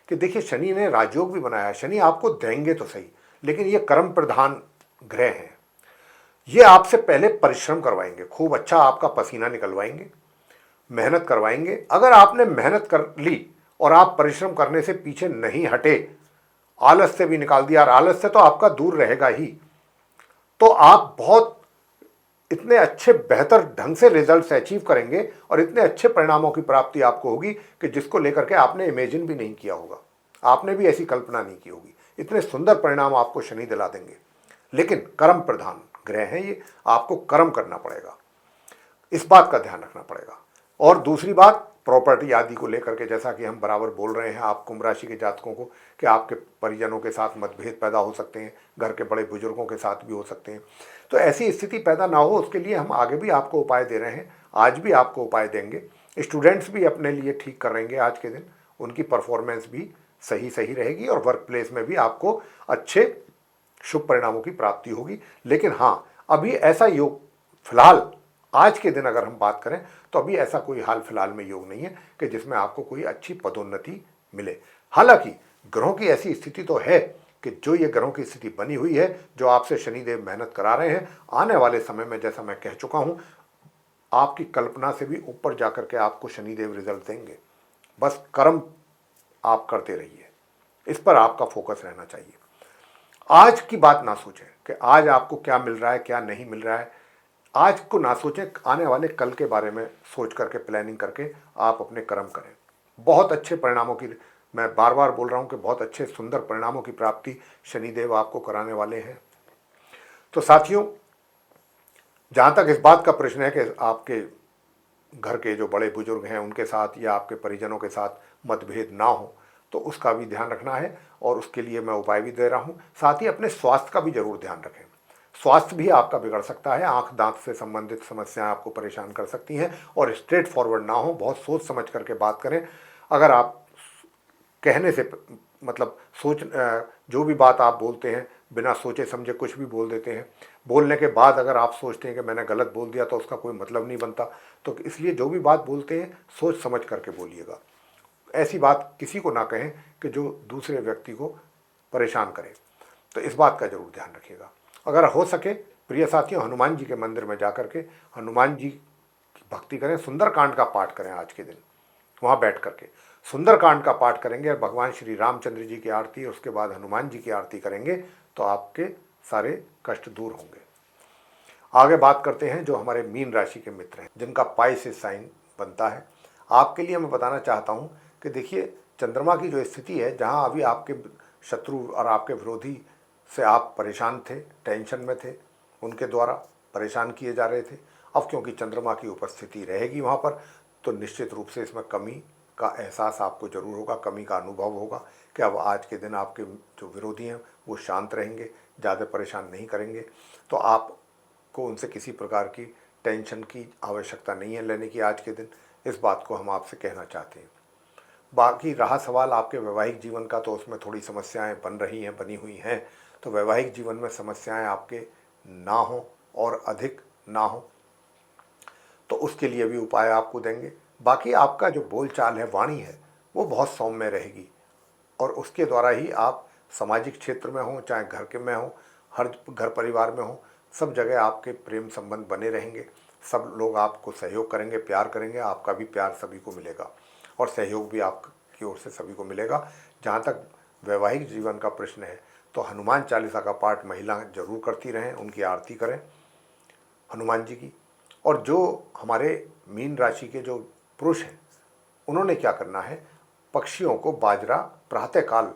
कि देखिए, शनि ने राजयोग भी बनाया है। शनि आपको देंगे तो सही, लेकिन ये कर्म प्रधान ग्रह हैं। ये आपसे पहले परिश्रम करवाएंगे, खूब अच्छा आपका पसीना निकलवाएंगे, मेहनत करवाएंगे। अगर आपने मेहनत कर ली और आप परिश्रम करने से पीछे नहीं हटे, आलस से भी निकाल दिया, और आलस से तो आपका दूर रहेगा ही, तो आप बहुत इतने अच्छे बेहतर ढंग से रिजल्ट्स अचीव करेंगे और इतने अच्छे परिणामों की प्राप्ति आपको होगी कि जिसको लेकर के आपने इमेजिन भी नहीं किया होगा, आपने भी ऐसी कल्पना नहीं की होगी। इतने सुंदर परिणाम आपको शनि दिला देंगे। लेकिन कर्म प्रधान ग्रह हैं ये, आपको कर्म करना पड़ेगा, इस बात का ध्यान रखना पड़ेगा। और दूसरी बात, प्रॉपर्टी आदि को लेकर के, जैसा कि हम बराबर बोल रहे हैं आप कुंभ राशि के जातकों को कि आपके परिजनों के साथ मतभेद पैदा हो सकते हैं, घर के बड़े बुजुर्गों के साथ भी हो सकते हैं। तो ऐसी स्थिति पैदा ना हो, उसके लिए हम आगे भी आपको उपाय दे रहे हैं, आज भी आपको उपाय देंगे। स्टूडेंट्स भी अपने लिए ठीक कर रहेंगे आज के दिन, उनकी परफॉर्मेंस भी सही सही रहेगी और वर्क प्लेस में भी आपको अच्छे शुभ परिणामों की प्राप्ति होगी। लेकिन हाँ, अभी ऐसा योग फिलहाल आज के दिन अगर हम बात करें तो अभी ऐसा कोई हाल फिलहाल में योग नहीं है कि जिसमें आपको कोई अच्छी पदोन्नति मिले। हालांकि ग्रहों की ऐसी स्थिति तो है कि जो ये ग्रहों की स्थिति बनी हुई है, जो आपसे शनिदेव मेहनत करा रहे हैं, आने वाले समय में, जैसा मैं कह चुका हूं, आपकी कल्पना से भी ऊपर जाकर के आपको शनिदेव रिजल्ट देंगे। बस कर्म आप करते रहिए, इस पर आपका फोकस रहना चाहिए। आज की बात ना सोचें कि आज आपको क्या मिल रहा है क्या नहीं मिल रहा है, आज को ना सोचें, आने वाले कल के बारे में सोच करके, प्लानिंग करके आप अपने कर्म करें। बहुत अच्छे परिणामों की, मैं बार बार बोल रहा हूं कि बहुत अच्छे सुंदर परिणामों की प्राप्ति शनिदेव आपको कराने वाले हैं। तो साथियों, जहां तक इस बात का प्रश्न है कि आपके घर के जो बड़े बुजुर्ग हैं उनके साथ या आपके परिजनों के साथ मतभेद ना हो, तो उसका भी ध्यान रखना है और उसके लिए मैं उपाय भी दे रहा हूं। साथ ही अपने स्वास्थ्य का भी जरूर ध्यान रखें। स्वास्थ्य भी आपका बिगड़ सकता है, आंख दांत से संबंधित समस्याएं आपको परेशान कर सकती हैं, और स्ट्रेट फॉरवर्ड ना हो, बहुत सोच समझ करके बात करें। अगर आप कहने से मतलब जो भी बात आप बोलते हैं बिना सोचे समझे कुछ भी बोल देते हैं, बोलने के बाद अगर आप सोचते हैं कि मैंने गलत बोल दिया तो उसका कोई मतलब नहीं बनता। तो इसलिए जो भी बात बोलते हैं सोच समझ करके बोलिएगा। ऐसी बात किसी को ना कहें कि जो दूसरे व्यक्ति को परेशान करे। तो इस बात का जरूर ध्यान रखिएगा। अगर हो सके प्रिय साथियों, हनुमान जी के मंदिर में जाकर के हनुमान जी की भक्ति करें, सुंदरकांड का पाठ करें। आज के दिन वहाँ बैठ करके सुंदरकांड का पाठ करेंगे और भगवान श्री रामचंद्र जी की आरती, उसके बाद हनुमान जी की आरती करेंगे, तो आपके सारे कष्ट दूर होंगे। आगे बात करते हैं जो हमारे मीन राशि के मित्र हैं, जिनका पाइसेस साइन बनता है। आपके लिए मैं बताना चाहता हूँ कि देखिए, चंद्रमा की जो स्थिति है, जहाँ अभी आपके शत्रु और आपके विरोधी से आप परेशान थे, टेंशन में थे, उनके द्वारा परेशान किए जा रहे थे, अब क्योंकि चंद्रमा की उपस्थिति रहेगी वहाँ पर, तो निश्चित रूप से इसमें कमी का एहसास आपको जरूर होगा, कमी का अनुभव होगा कि अब आज के दिन आपके जो विरोधी हैं वो शांत रहेंगे, ज़्यादा परेशान नहीं करेंगे। तो आपको उनसे किसी प्रकार की टेंशन की आवश्यकता नहीं है लेने की आज के दिन। इस बात को हम आपसे कहना चाहते हैं। बाकी रहा सवाल आपके वैवाहिक जीवन का, तो उसमें थोड़ी समस्याएं बनी हुई हैं। तो वैवाहिक जीवन में समस्याएं आपके ना हो और अधिक ना हो, तो उसके लिए भी उपाय आपको देंगे। बाकी आपका जो बोलचाल है, वाणी है, वो बहुत सौम्य रहेगी, और उसके द्वारा ही आप सामाजिक क्षेत्र में हो, चाहे घर के में हो, हर घर परिवार में हो, सब जगह आपके प्रेम संबंध बने रहेंगे। सब लोग आपको सहयोग करेंगे, प्यार करेंगे, आपका भी प्यार सभी को मिलेगा और सहयोग भी आपकी ओर से सभी को मिलेगा। जहाँ तक वैवाहिक जीवन का प्रश्न है, तो हनुमान चालीसा का पाठ महिला जरूर करती रहें, उनकी आरती करें हनुमान जी की। और जो हमारे मीन राशि के जो पुरुष हैं, उन्होंने क्या करना है, पक्षियों को बाजरा, प्रातःकाल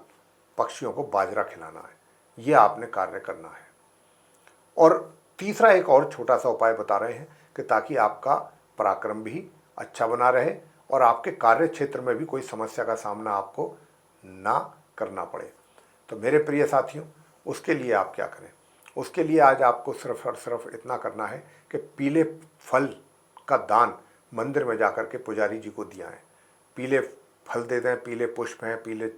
पक्षियों को बाजरा खिलाना है, ये आपने कार्य करना है। और तीसरा एक और छोटा सा उपाय बता रहे हैं कि ताकि आपका पराक्रम भी अच्छा बना रहे और आपके कार्य क्षेत्र में भी कोई समस्या का सामना आपको ना करना पड़े। तो मेरे प्रिय साथियों, उसके लिए आप क्या करें, उसके लिए आज आपको सिर्फ और सिर्फ इतना करना है कि पीले फल का दान मंदिर में जाकर के पुजारी जी को दिया है। पीले फल दे दें, पीले पुष्प हैं, पीले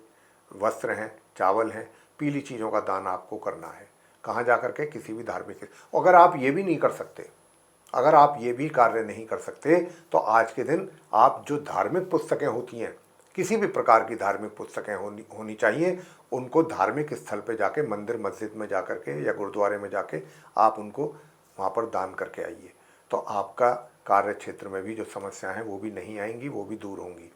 वस्त्र हैं, चावल हैं, पीली चीज़ों का दान आपको करना है। कहाँ जा कर के, किसी भी धार्मिक। अगर आप ये भी नहीं कर सकते, अगर आप ये भी कार्य नहीं कर सकते, तो आज के दिन आप जो धार्मिक पुस्तकें होती हैं, किसी भी प्रकार की धार्मिक पुस्तकें होनी चाहिए, उनको धार्मिक स्थल पे जाके, मंदिर मस्जिद में जाकर के या गुरुद्वारे में जाके आप उनको वहाँ पर दान करके आइए। तो आपका कार्य क्षेत्र में भी जो समस्याएं हैं वो भी नहीं आएंगी, वो भी दूर होंगी।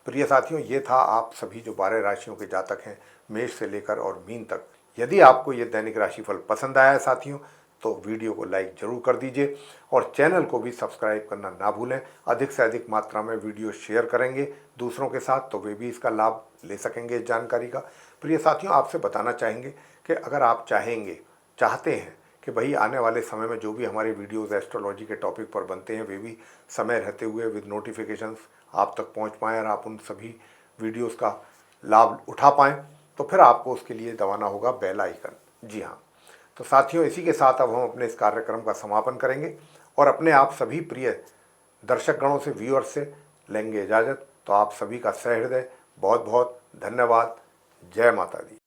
प्रिय साथियों, ये था आप सभी जो 12 राशियों के जातक हैं, मेष से लेकर और मीन तक। यदि आपको ये दैनिक राशिफल पसंद आया है साथियों, तो वीडियो को लाइक जरूर कर दीजिए और चैनल को भी सब्सक्राइब करना ना भूलें। अधिक से अधिक मात्रा में वीडियो शेयर करेंगे दूसरों के साथ, तो वे भी इसका लाभ ले सकेंगे इस जानकारी का। प्रिय साथियों, आपसे बताना चाहेंगे कि अगर आप चाहते हैं कि भाई आने वाले समय में जो भी हमारे वीडियोज़ एस्ट्रोलॉजी के टॉपिक पर बनते हैं, वे भी समय रहते हुए विद नोटिफिकेशंस आप तक पहुंच पाएँ और आप उन सभी वीडियोज़ का लाभ उठा पाएँ, तो फिर आपको उसके लिए दबाना होगा बेल आइकन। जी हाँ, तो साथियों, इसी के साथ अब हम अपने इस कार्यक्रम का समापन करेंगे और अपने आप सभी प्रिय दर्शकगणों से, व्यूअर्स से लेंगे इजाज़त। तो आप सभी का सहृदय बहुत बहुत धन्यवाद। जय माता दी।